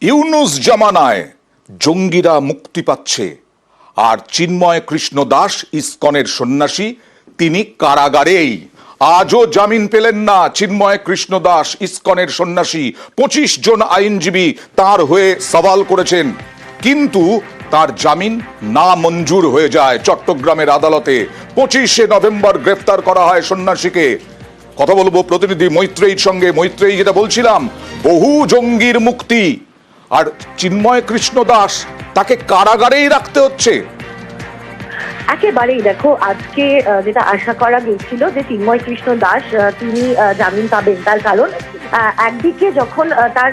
ইউনুস জামানায় জঙ্গিরা মুক্তি পাচ্ছে, আর চিন্ময় কৃষ্ণ দাস ইসকনের সন্ন্যাসী তিনি কারাগারেই। আজও জামিন পেলেন না চিন্ময় কৃষ্ণ দাস ইসকনের সন্ন্যাসী। 25 জন আইনজীবী তার হয়ে সওয়াল করেছেন, কিন্তু তার জামিন না মঞ্জুর হয়ে যায় চট্টগ্রামের আদালতে। 25শে নভেম্বর গ্রেফতার করা হয় সন্ন্যাসীকে। কথা বলবো প্রতিনিধি মৈত্রেয়ীর সঙ্গে। মৈত্রেয়ী, যেটা বলছিলাম, বহু জঙ্গির মুক্তি, আর চিন্ময় কৃষ্ণ দাস তাকে কারাগারেই রাখতে হচ্ছে। একেবারেই দেখো, আজকে যেটা আশা করা গেছিল যে চিন্ময় কৃষ্ণ দাস তিনি জামিন পাবেন, তার কারণ একদিকে যখন তার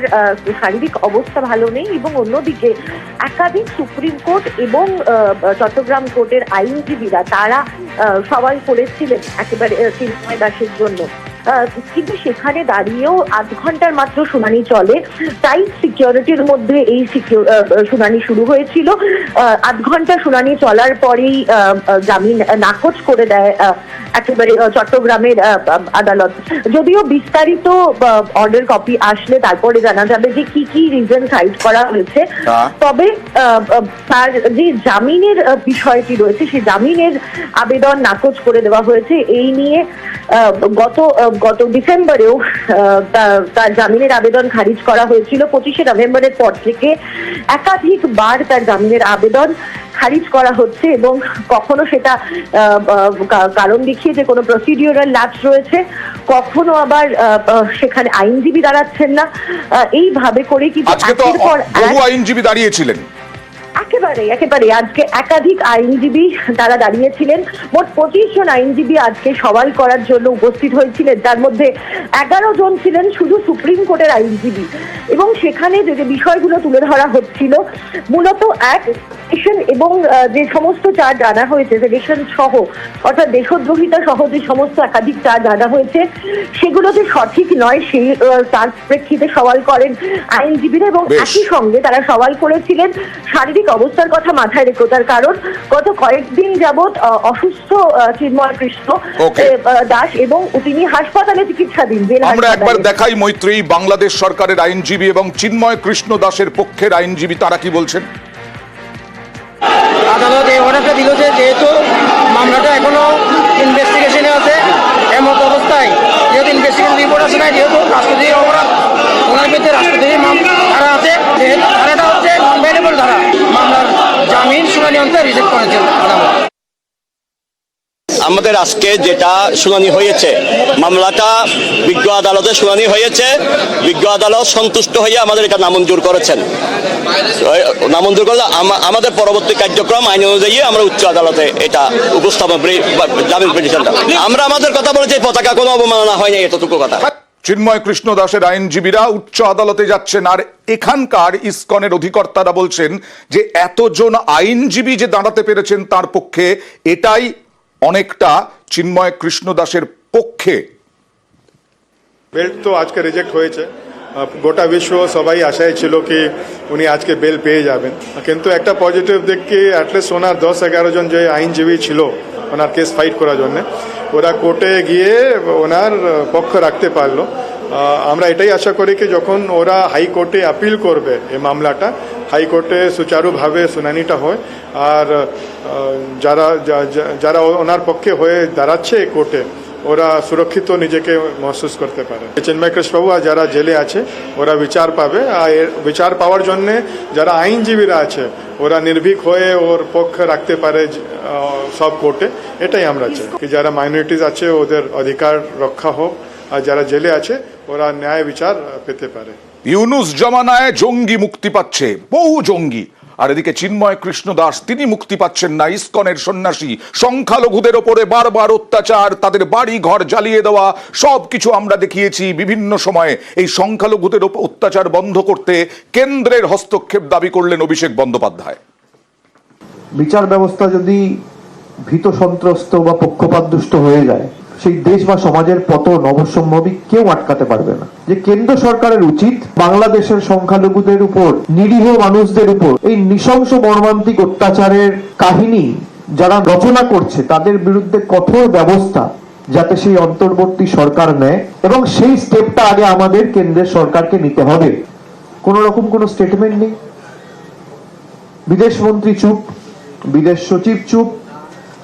শারীরিক অবস্থা ভালো নেই, এবং অন্যদিকে একাধিক সুপ্রিম কোর্ট এবং চট্টগ্রাম কোর্টের আইনজীবীরা তারা সওয়াল করেছিলেন একেবারে চিন্ময় দাসের জন্য। কিন্তু সেখানে দাঁড়িয়েও 8 ঘন্টার মাত্র শুনানি চলে। টাইট সিকিউরিটির মধ্যে এই শুনানি শুরু হয়েছিল। 8 ঘন্টা শুনানি চলার পরেই জামিন নাকচ করে দেয় একেবারে চট্টগ্রামের আদালত। যদিও বিস্তারিত অর্ডার কপি আসলে তারপরে জানা যাবে যে কি কি রিজন সাইড করা হয়েছে, তবে তার যে জামিনের বিষয়টি রয়েছে সেই জামিনের আবেদন নাকচ করে দেওয়া হয়েছে। এই নিয়ে গত ডিসেম্বরেও তার জামিনের আবেদন খারিজ করা হয়েছিল। 25শে নভেম্বরের পর থেকে একাধিকবার তার জামিনের আবেদন খারিজ করা হচ্ছে, এবং কখনো সেটা কারণ দেখিয়ে যে কোনো প্রসিডিউরাল ল্যাপস রয়েছে, কখনো আবার সেখানে আইনজীবী দাঁড়াচ্ছেন না। এইভাবে করে কিন্তু বহু আইনজীবী দাঁড়িয়েছিলেন। একেবারে আজকে একাধিক আইনজীবী তারা দাঁড়িয়েছিলেন। মোট 25 জন আইনজীবী আজকে সওয়াল করার জন্য উপস্থিত হয়েছিলেন, যার মধ্যে 11 জন ছিলেন শুধু সুপ্রিম কোর্টের আইনজীবী। এবং সেখানে যে বিষয়গুলো তুলে ধরা হচ্ছিল, মূলত এবং যে সমস্ত চার্জ আনা হয়েছে, সেডিশন সহ অর্থাৎ দেশদ্রোহিতা সহ যে সমস্ত একাধিক চার্জ আনা হয়েছে, সেগুলো যে সঠিক নয় সেই তার প্রেক্ষিতে সওয়াল করেন আইনজীবীরা। এবং একই সঙ্গে তারা সওয়াল করেছিলেন শারীরিক অবস্থার কথা মাথায় রেখে, তার কারণ গত কয়েকদিন যাবৎ অসুস্থ চিন্ময় কৃষ্ণ দাস এবং তিনি হাসপাতালে চিকিৎসাধীন। আমরা একবার দেখাই মৈত্রেয়ী, বাংলাদেশ সরকারের আইনজীবী এবং চিন্ময় কৃষ্ণ দাসের পক্ষের আইনজীবী তারা কি বলছেন। আদালত এই অর্ডারটা দিল যে যেহেতু মামলাটা এখনো ইনভেস্টিগেশনে আছে, এমত অবস্থায় যেহেতু ইনভেস্টিগেশন রিপোর্ট আছে না, যেহেতু রাষ্ট্রদ্রোহী অপরাধ ওনার বিরুদ্ধে রাষ্ট্রদ্রোহী ধারা আছে, যেহেতু ধারাটা হচ্ছে নন ভেরিয়েবল ধারা, মামলার জামিন শুনানি অন্তে রিজেক্ট করেছেন আদালত। আমাদের আজকে যেটা শুনানি হয়েছে, মামলাটা বিজ্ঞ আদালতে শুনানি হয়েছে। বিজ্ঞ আদালত সন্তুষ্ট হয়ে আমাদের এটা নামঞ্জুর করেছেন। নামঞ্জুর করলে আমাদের পরবর্তী কার্যক্রম আইন অনুযায়ী আমরা উচ্চ আদালতে এটা উপস্থাপন জামিন পিটিশনটা আমরা আমাদের কথা বলেছি, পতাকা কোনো অবমাননা হয়নি, এতটুকু কথা। চিন্ময় কৃষ্ণ দাসের আইনজীবীরা উচ্চ আদালতে যাচ্ছেন, আর এখানকার ইসকনের অধিকর্তারা বলছেন যে এতজন আইনজীবী যে দাঁড়াতে পেরেছেন তার পক্ষে, এটাই অনেকটা চিন্ময় কৃষ্ণ দাসের পক্ষে। বেল তো আজকে রিজেক্ট হয়েছে। গোটা বিশ্ব সবাই আশায় ছিল কি উনি আজকে বেল পেয়ে যাবেন, কিন্তু একটা পজিটিভ দিক কি অ্যাটলিস্ট ওনার 10-11 জন যে আইনজীবী ছিল ওনার কেস ফাইট করার জন্য, ওরা কোর্টে গিয়ে ওনার পক্ষ রাখতে পারলো। আমরা এটাই আশা করি কি যখন ওরা হাইকোর্টে আপিল করবে এই মামলাটা, হাইকোর্টে সুচারুভাবে শুনানিটা হয়, আর যারা ওনার পক্ষে হয়ে দাঁড়াচ্ছে কোর্টে, ওরা সুরক্ষিত নিজেকে মহসুস করতে পারে। চিন্ময় কৃষ্ণবাবু আর যারা জেলে আছে ওরা বিচার পাবে, আর বিচার পাওয়ার জন্যে যারা আইনজীবীরা আছে ওরা নির্ভীক হয়ে ওর পক্ষ রাখতে পারে সব কোর্টে। এটাই আমরা চাই কি যারা মাইনরিটিস আছে ওদের অধিকার রক্ষা হোক, আর যারা জেলে আছে ওরা ন্যায় বিচার পেতে পারে। ইউনুস জামানায় জঙ্গি মুক্তি পাচ্ছে, বহু জঙ্গি, আর এদিকে চিন্ময় কৃষ্ণ দাস তিনি মুক্তি পাচ্ছেন না। ইসকনের সন্ন্যাসী সংখ্যালঘুদের ওপরে বারবার অত্যাচার, তাদের বাড়ি ঘর জ্বালিয়ে দেওয়া, সবকিছু আমরা দেখিয়েছি বিভিন্ন সময়ে। এই সংখ্যালঘুদের ওপর অত্যাচার বন্ধ করতে কেন্দ্রের হস্তক্ষেপ দাবি করলেন অভিষেক বন্দ্যোপাধ্যায়। বিচার ব্যবস্থা যদি ভীত সন্ত্রস্ত বা পক্ষপাতদুষ্ট হয়ে যায়, সেই দেশ বা সমাজের পতন অবশ্যম্ভাবী কেউ আটকাতে পারবে না। যে কেন্দ্র সরকারের উচিত বাংলাদেশের সংখ্যালঘুদের উপর, নিরীহ মানুষদের উপর এই নৃশংস মর্মান্তিক অত্যাচারের কাহিনী যারা রচনা করছে তাদের বিরুদ্ধে কঠোর ব্যবস্থা যাতে সেই অন্তর্বর্তী সরকার নেয়, এবং সেই স্টেপটা আগে আমাদের কেন্দ্রের সরকারকে নিতে হবে। কোনো রকম কোনো স্টেটমেন্ট নেই। বিদেশ মন্ত্রী চুপ, বিদেশ সচিব চুপ,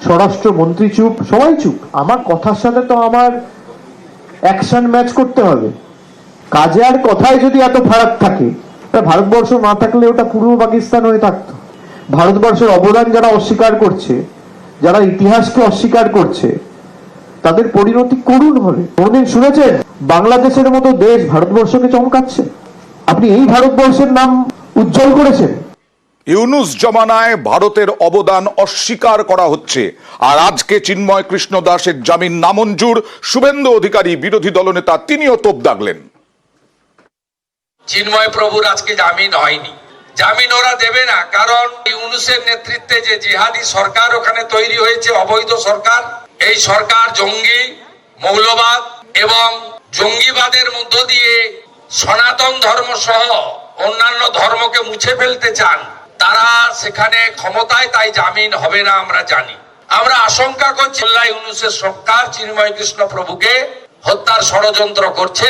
স্বরাষ্ট্র মন্ত্রী চুপ, সবাই চুপ। আমার কথার সাথে তো আমার অ্যাকশন ম্যাচ করতে হবে। কাজে আর কথায় যদি এত ফারাক থাকে, ভারতবর্ষ না থাকলে ওটা পূর্ব পাকিস্তান হয়ে থাকতো। ভারতবর্ষের অবদান যারা অস্বীকার করছে, যারা ইতিহাসকে অস্বীকার করছে, তাদের পরিণতি করুণ হবে। কোনদিন শুনেছেন বাংলাদেশের মতো দেশ ভারতবর্ষকে চমকাচ্ছে? আপনি এই ভারতবর্ষের নাম উজ্জ্বল করেছেন। ইউনুস জমানায় ভারতের অবদান অস্বীকার করা হচ্ছে, আর আজকে চিন্ময় কৃষ্ণ দাসের জামিন নামঞ্জুর। শুভেন্দু অধিকারী বিরোধী দলনেতা, তিনিও তোপ দাগলেন। চিন্ময় প্রভুর আজকে জামিন হয়নি, জামিন ওরা দেবে না, কারণ ইউনুসের নেতৃত্বে যে জিহাদি সরকার ওখানে তৈরি হয়েছে, অবৈধ সরকার, এই সরকার জঙ্গি, মৌলবাদ এবং জঙ্গিবাদের মধ্য দিয়ে সনাতন ধর্ম সহ অন্যান্য ধর্মকে মুছে ফেলতে চান। তারা সেখানে ক্ষমতায়, তাই জামিন হবে না আমরা জানি। আমরা আশঙ্কা করছি ইউনুসের সরকার চিন্ময় কৃষ্ণ প্রভুকে হত্যার ষড়যন্ত্র করছে।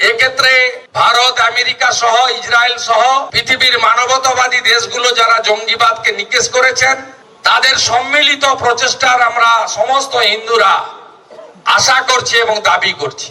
এক্ষেত্রে ভারত, আমেরিকা সহ, ইসরায়েল সহ পৃথিবীর মানবতাবাদী দেশগুলো যারা জঙ্গিবাদকে নিকেশ করেছেন, তাদের সম্মিলিত প্রচেষ্টার আমরা সমস্ত হিন্দুরা আশা করছি এবং দাবি করছি।